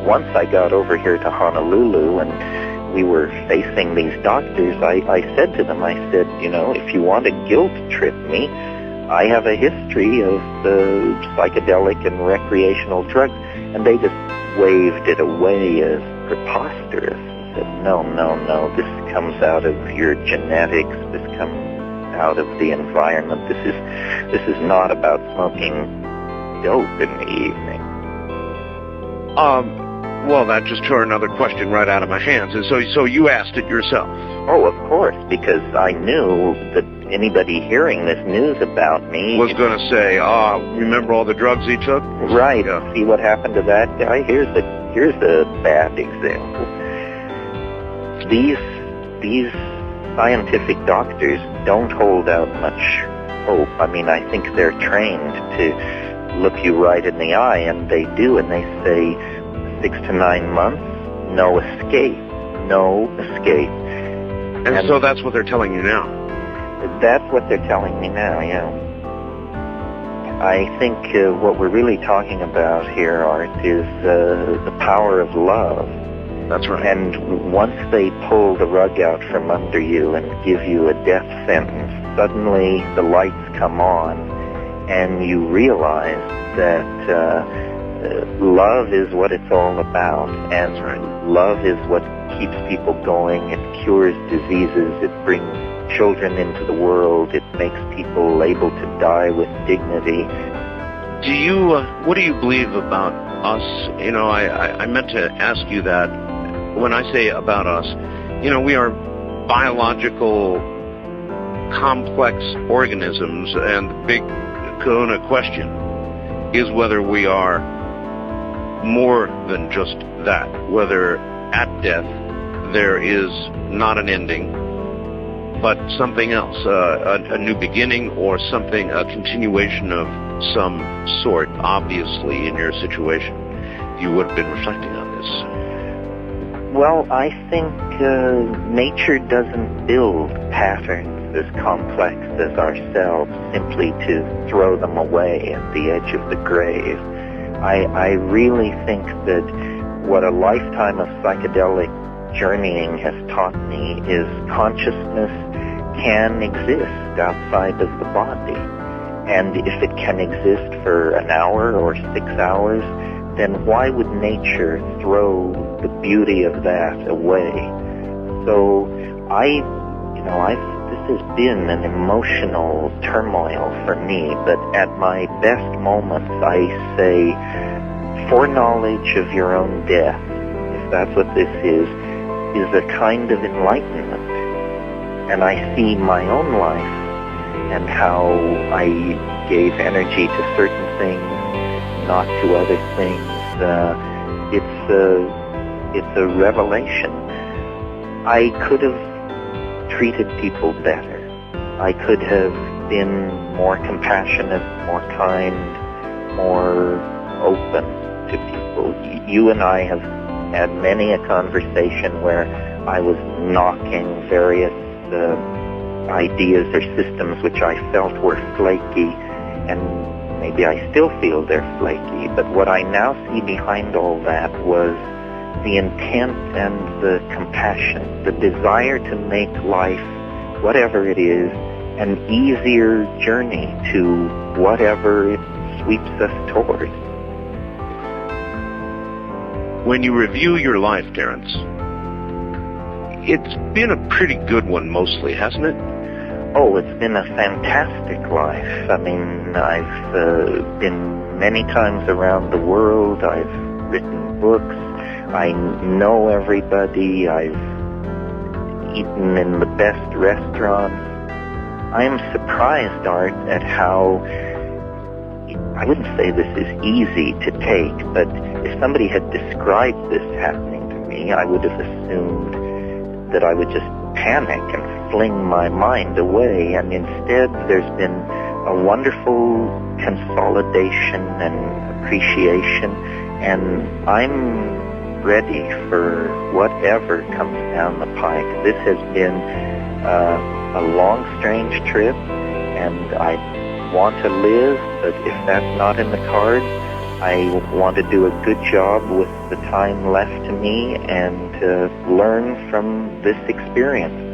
once I got over here to Honolulu and we were facing these doctors, I said to them, I said, if you want to guilt trip me, I have a history of psychedelic and recreational drugs. And they just waved it away as preposterous and said, no, this comes out of your genetics, this comes out of the environment, this is not about smoking dope in the evening. Well, that just tore another question right out of my hands. And so you asked it yourself? Oh, of course, because I knew that anybody hearing this news about me was going to say, remember all the drugs he took? Right. Yeah. See what happened to that guy? Here's a bad example. These scientific doctors don't hold out much hope. I mean, I think they're trained to look you right in the eye, and they do, and they say 6 to 9 months, no escape. And so that's what they're telling you now? That's what they're telling me now, yeah. I think what we're really talking about here, Art, is the power of love. That's right. And once they pull the rug out from under you and give you a death sentence, suddenly the lights come on and you realize that love is what it's all about. And love is what keeps people going. It cures diseases. It brings children into the world. It makes people able to die with dignity. What do you believe about us? I meant to ask you that. When I say about us, we are biological, complex organisms, and the big kahuna question is whether we are more than just that, whether at death there is not an ending, but something else, a new beginning, or something, a continuation of some sort. Obviously, in your situation, you would have been reflecting on this. Well, I think nature doesn't build patterns as complex as ourselves simply to throw them away at the edge of the grave. I really think that what a lifetime of psychedelic journeying has taught me is consciousness can exist outside of the body. And if it can exist for an hour or 6 hours, then why would nature throw the beauty of that away? So this has been an emotional turmoil for me, but at my best moments I say, foreknowledge of your own death, if that's what this is a kind of enlightenment. And I see my own life and how I gave energy to certain things, not to other things. It's a revelation. I could have treated people better. I could have been more compassionate, more kind, more open to people. You and I have had many a conversation where I was knocking various ideas or systems which I felt were flaky, and maybe I still feel they're flaky, but what I now see behind all that was the intent and the compassion, the desire to make life, whatever it is, an easier journey to whatever it sweeps us toward. When you review your life, Terence, it's been a pretty good one mostly, hasn't it? Oh, it's been a fantastic life. I mean, I've been many times around the world. I've written books. I know everybody. I've eaten in the best restaurants. I am surprised, Art, at how, I wouldn't say this is easy to take, but if somebody had described this happening to me, I would have assumed that I would just panic and fling my mind away, and instead there's been a wonderful consolidation and appreciation, and I'm ready for whatever comes down the pike. This has been a long, strange trip, and I want to live, but if that's not in the cards, I want to do a good job with the time left to me and learn from this experience.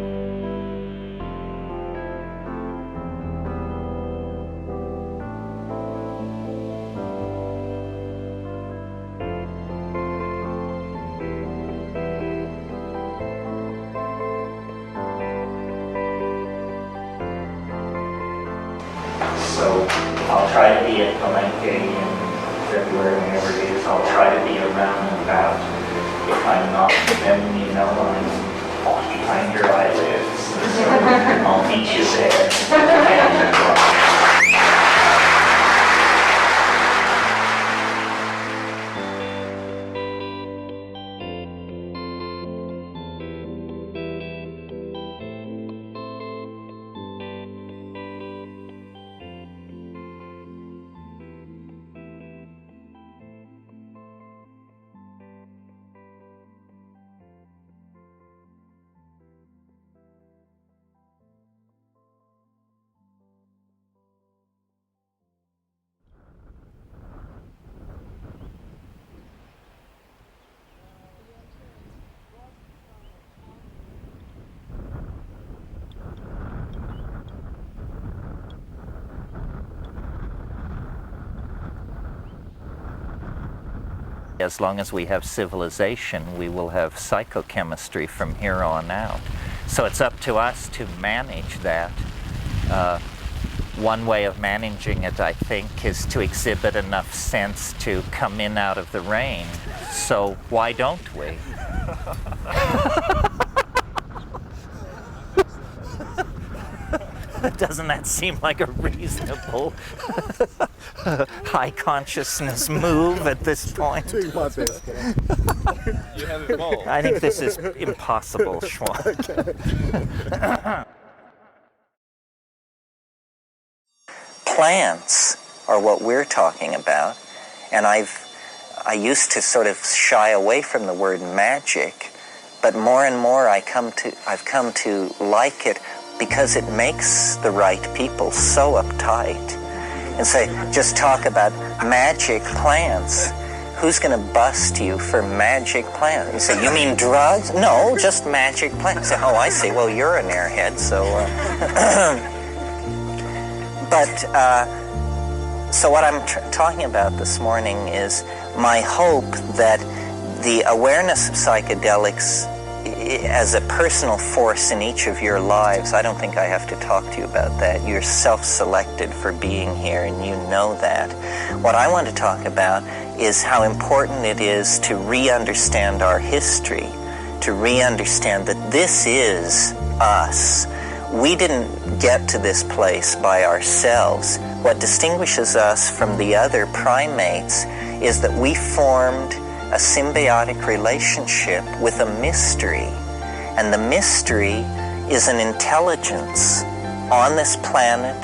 So I'll try to be at Palenque in February, whenever it is. I'll try to be around and about. If I'm not, then you know I'm behind your eyelids. So I'll meet you there. As long as we have civilization, we will have psychochemistry from here on out. So it's up to us to manage that. One way of managing it, I think, is to exhibit enough sense to come in out of the rain. So why don't we? Doesn't that seem like a reasonable high consciousness move at this point? Doing my best. You have it all. I think this is impossible, Schwan. Okay. Plants are what we're talking about, and I used to sort of shy away from the word magic, but more and more I've come to like it, because it makes the right people so uptight and say, just talk about magic plants. Who's going to bust you for magic plants? You say, you mean drugs? No, just magic plants. Say, oh, I see. Well, you're an airhead, so... So what I'm talking about this morning is my hope that the awareness of psychedelics as a personal force in each of your lives, I don't think I have to talk to you about that. You're self-selected for being here, and you know that. What I want to talk about is how important it is to re-understand our history, to re-understand that this is us. We didn't get to this place by ourselves. What distinguishes us from the other primates is that we formed a symbiotic relationship with a mystery. And the mystery is an intelligence on this planet.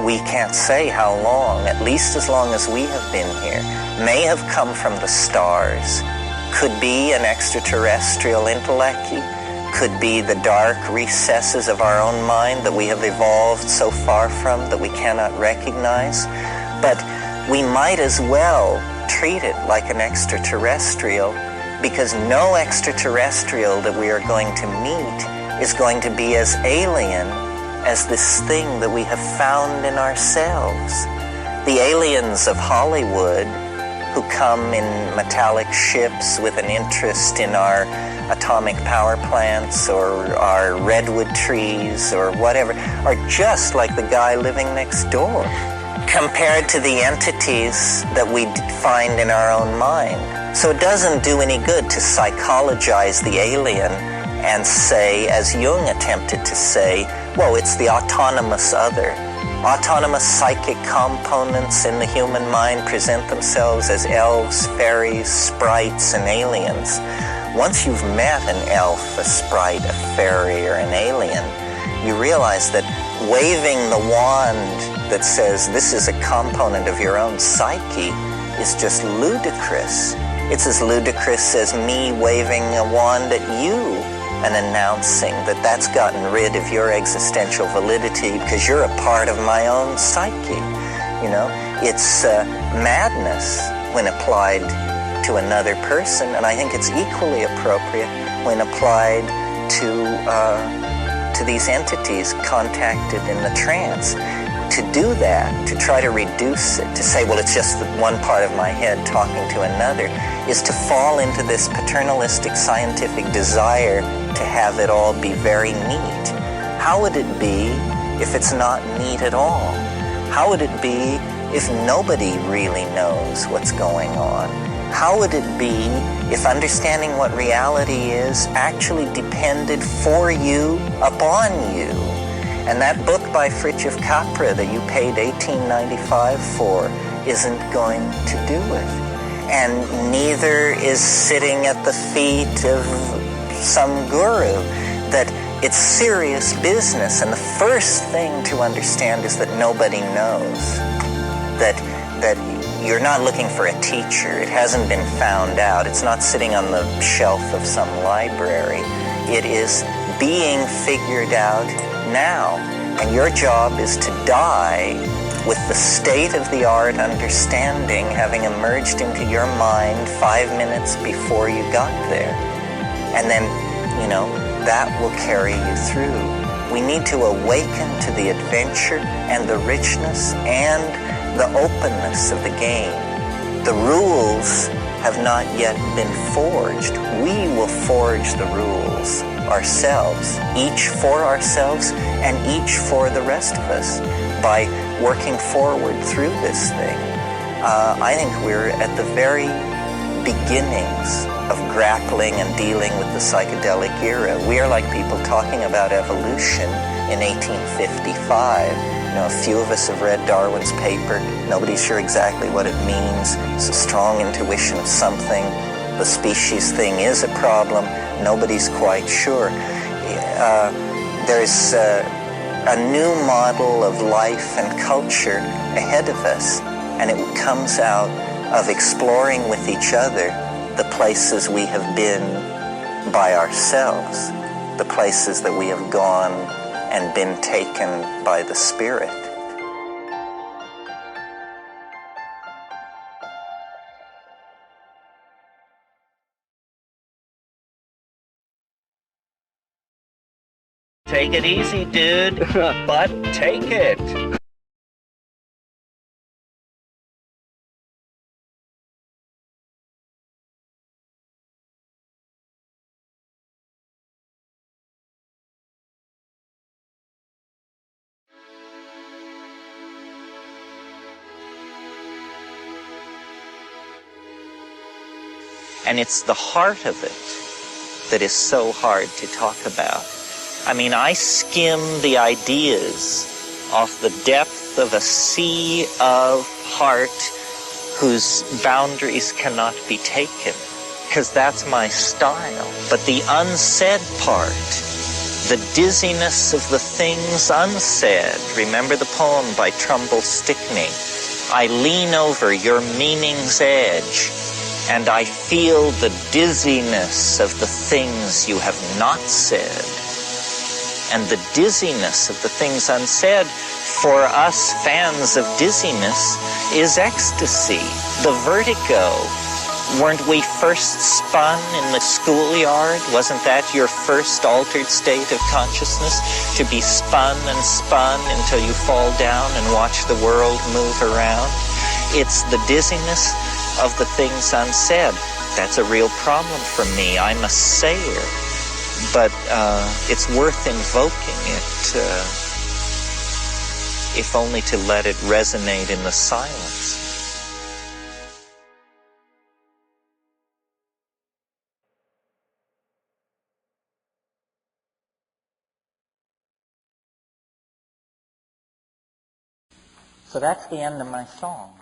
We can't say how long, at least as long as we have been here, may have come from the stars, could be an extraterrestrial intellect, could be the dark recesses of our own mind that we have evolved so far from that we cannot recognize. But we might as well treat it like an extraterrestrial, because no extraterrestrial that we are going to meet is going to be as alien as this thing that we have found in ourselves. The aliens of Hollywood who come in metallic ships with an interest in our atomic power plants or our redwood trees or whatever are just like the guy living next door compared to the entities that we find in our own mind. So it doesn't do any good to psychologize the alien and say, as Jung attempted to say, well, it's the autonomous other. Autonomous psychic components in the human mind present themselves as elves, fairies, sprites, and aliens. Once you've met an elf, a sprite, a fairy, or an alien, you realize that waving the wand that says this is a component of your own psyche is just ludicrous. It's as ludicrous as me waving a wand at you and announcing that that's gotten rid of your existential validity because you're a part of my own psyche. You know, it's madness when applied to another person, and I think it's equally appropriate when applied to these entities contacted in the trance. To do that, to try to reduce it, to say, well, it's just one part of my head talking to another, is to fall into this paternalistic scientific desire to have it all be very neat. How would it be if it's not neat at all? How would it be if nobody really knows what's going on? How would it be if understanding what reality is actually depended for you upon you? And that book by Fritjof Capra that you paid $18.95 for isn't going to do it. And neither is sitting at the feet of some guru. That it's serious business. And the first thing to understand is that nobody knows. That you're not looking for a teacher. It hasn't been found out. It's not sitting on the shelf of some library. It is being figured out now. And your job is to die with the state-of-the-art understanding having emerged into your mind 5 minutes before you got there. And then, you know, that will carry you through. We need to awaken to the adventure and the richness and the openness of the game. The rules have not yet been forged. We will forge the rules ourselves, each for ourselves and each for the rest of us, by working forward through this thing. I think we're at the very beginnings of grappling and dealing with the psychedelic era. We are like people talking about evolution in 1855. You know, a few of us have read Darwin's paper. Nobody's sure exactly what it means. It's a strong intuition of something. The species thing is a problem. Nobody's quite sure. There's a new model of life and culture ahead of us, and it comes out of exploring with each other the places we have been by ourselves, the places that we have gone and been taken by the Spirit. Take it easy, dude, but take it. And it's the heart of it that is so hard to talk about. I mean, I skim the ideas off the depth of a sea of heart whose boundaries cannot be taken, because that's my style. But the unsaid part, the dizziness of the things unsaid. Remember the poem by Trumbull Stickney? I lean over your meaning's edge, and I feel the dizziness of the things you have not said. And the dizziness of the things unsaid, for us fans of dizziness, is ecstasy, the vertigo. Weren't we first spun in the schoolyard? Wasn't that your first altered state of consciousness? To be spun and spun until you fall down and watch the world move around? It's the dizziness of the things unsaid. That's a real problem for me. I'm a sayer. But it's worth invoking it, if only to let it resonate in the silence. So that's the end of my song.